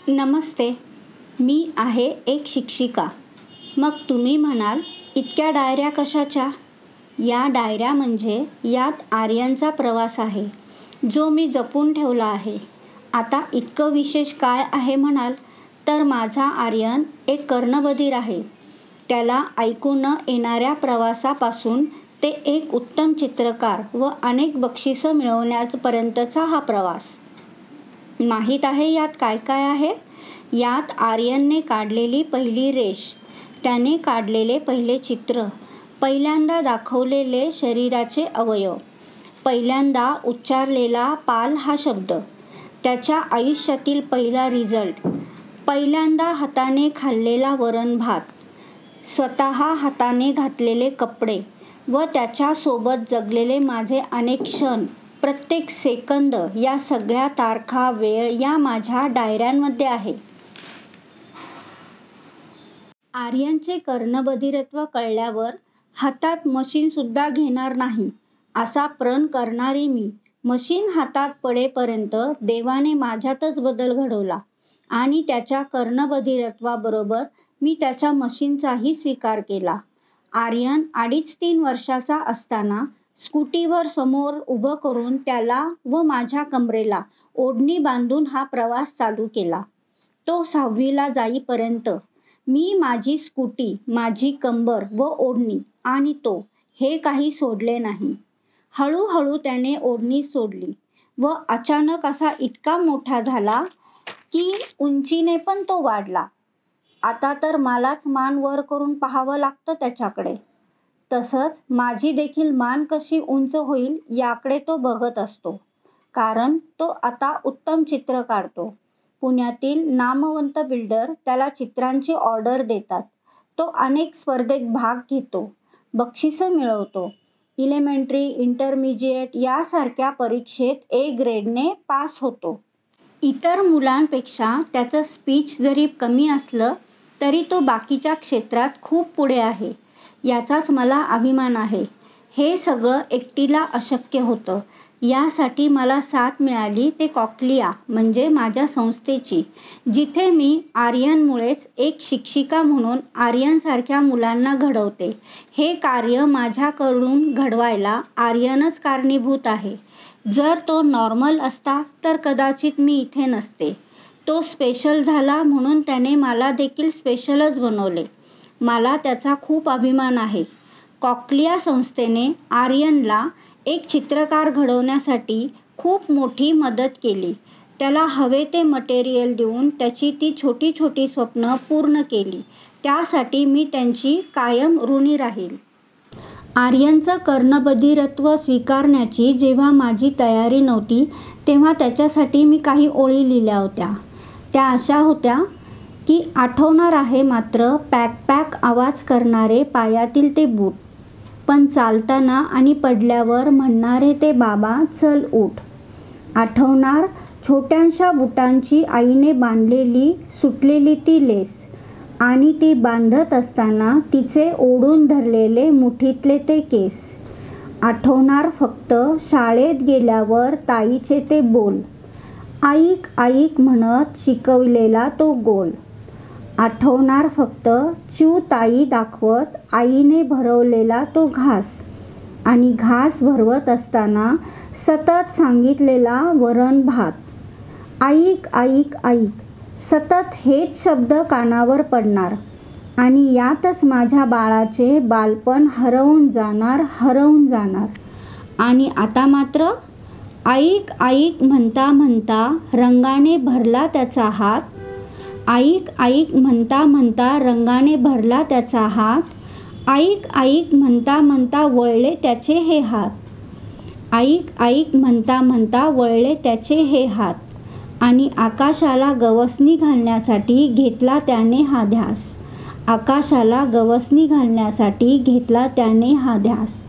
नमस्ते. मी आहे एक शिक्षिका. मग तुम्ही म्हणाल, इतक्या डायऱ्या कशाच्या? या डायऱ्या म्हणजे यात आर्यनचा प्रवास आहे, जो मी जपून ठेवला आहे. आता इतकं विशेष काय आहे म्हणाल, तर माझा आर्यन एक कर्णबधीर आहे. त्याला ऐकू न येणाऱ्या प्रवासापासून ते एक उत्तम चित्रकार व अनेक बक्षिसं मिळवण्यापर्यंतचा हा प्रवास. माहीत आहे यात काय काय आहे? यात आर्यनने काढलेली पहिली रेष, त्याने काढलेले पहिले चित्र, पहिल्यांदा दाखवलेले शरीराचे अवयव, पहिल्यांदा उच्चारलेला पाल हा शब्द, त्याच्या आयुष्यातील पहिला रिझल्ट, पहिल्यांदा हाताने खाल्लेला वरण भात, स्वतः हाताने घातलेले कपडे व त्याच्यासोबत जगलेले माझे अनेक क्षण. प्रत्येक सेकंद, या सगळ्या तारखा, वेळ या माझ्या डायऱ्यांमध्ये आहे. आर्यनचे कर्णबधिरत्व कळल्यावर हातात मशीनसुद्धा घेणार नाही असा प्रण करणारी मी. मशीन हातात पडेपर्यंत देवाने माझ्यातच बदल घडवला आणि त्याच्या कर्णबधिरत्वाबरोबर मी त्याच्या मशीनचाही स्वीकार केला. आर्यन 2.5-3 वर्षाचा असताना स्कूटीवर समोर उभं करून त्याला व माझ्या कमरेला ओढणी बांधून हा प्रवास चालू केला. तो 6वीला जाईपर्यंत मी माझी स्कूटी, माझी कंबर व ओढणी आणि तो, हे काही सोडले नाही. हळूहळू त्याने ओढणी सोडली व अचानक असा इतका मोठा झाला की उंचीने पण तो वाढला. आता तर मलाच मान वर करून पाहावं लागतं त्याच्याकडे. तसंच माझी देखील मान कशी उंच होईल याकडे तो बघत असतो, कारण तो आता उत्तम चित्र काढतो. पुण्यातील नामवंत बिल्डर त्याला चित्रांची ऑर्डर देतात. तो अनेक स्पर्धेत भाग घेतो, बक्षिसं मिळवतो. इलेमेंटरी, इंटरमिजिएट यासारख्या परीक्षेत A ग्रेडने पास होतो. इतर मुलांपेक्षा त्याचं स्पीच जरी कमी असलं तरी तो बाकीच्या क्षेत्रात खूप पुढे आहे, याचाच मला अभिमान आहे. हे सगळं एकटीला अशक्य होतं. यासाठी मला साथ मिळाली ते कॉकलिया म्हणजे माझ्या संस्थेची, जिथे मी आर्यनमुळेच एक शिक्षिका म्हणून आर्यनसारख्या मुलांना घडवते. हे कार्य माझ्याकडून घडवायला आर्यनच कारणीभूत आहे. जर तो नॉर्मल असता तर कदाचित मी इथे नसते. तो स्पेशल झाला म्हणून त्याने मला देखील स्पेशलच बनवले. मला त्याचा खूप अभिमान आहे. कॉकलिया संस्थेने आर्यनला एक चित्रकार घडवण्यासाठी खूप मोठी मदत केली. त्याला हवे ते मटेरियल देऊन त्याची ती छोटी छोटी स्वप्न पूर्ण केली. त्यासाठी मी त्यांची कायम ऋणी राहील. आर्यनचं कर्णबधिरत्व स्वीकारण्याची जेव्हा माझी तयारी नव्हती, तेव्हा त्याच्यासाठी मी काही ओळी लिहिल्या होत्या. त्या अशा होत्या की, आठवणार आहे मात्र पॅक पॅक आवाज करणारे पायातील ते बूट, पण चालताना आणि पडल्यावर म्हणणारे ते बाबा चल उठ. आठवणार छोट्याशा बुटांची आईने बांधलेली सुटलेली ती लेस, आणि ती बांधत असताना तिचे ओढून धरलेले मुठीतले ते केस. आठवणार फक्त शाळेत गेल्यावर ताईचे ते बोल, ऐक ऐक म्हणत शिकविलेला तो गोल. आठवणार फक्त चिवताई दाखवत आईने भरवलेला तो घास, आणि घास भरवत असताना सतत सांगितलेला वरण भात. ऐक ऐक ऐक, सतत हेच शब्द कानावर पडणार, आणि यातच माझ्या बाळाचे बालपण हरवून जाणार, हरवून जाणार. आणि आता मात्र ऐक ऐक म्हणता म्हणता रंगाने भरला त्याचा हात. ऐक ऐक म्हणता म्हणता रंगाने भरला त्याचा हात. ऐक ऐक म्हणता म्हणता वळले त्याचे हे हात. ऐक ऐक म्हणता म्हणता वळले त्याचे हे हात. आणि आकाशाला गवसणी घालण्यासाठी घेतला त्याने हा ध्यास. आकाशाला गवसणी घालण्यासाठी घेतला त्याने हा ध्यास.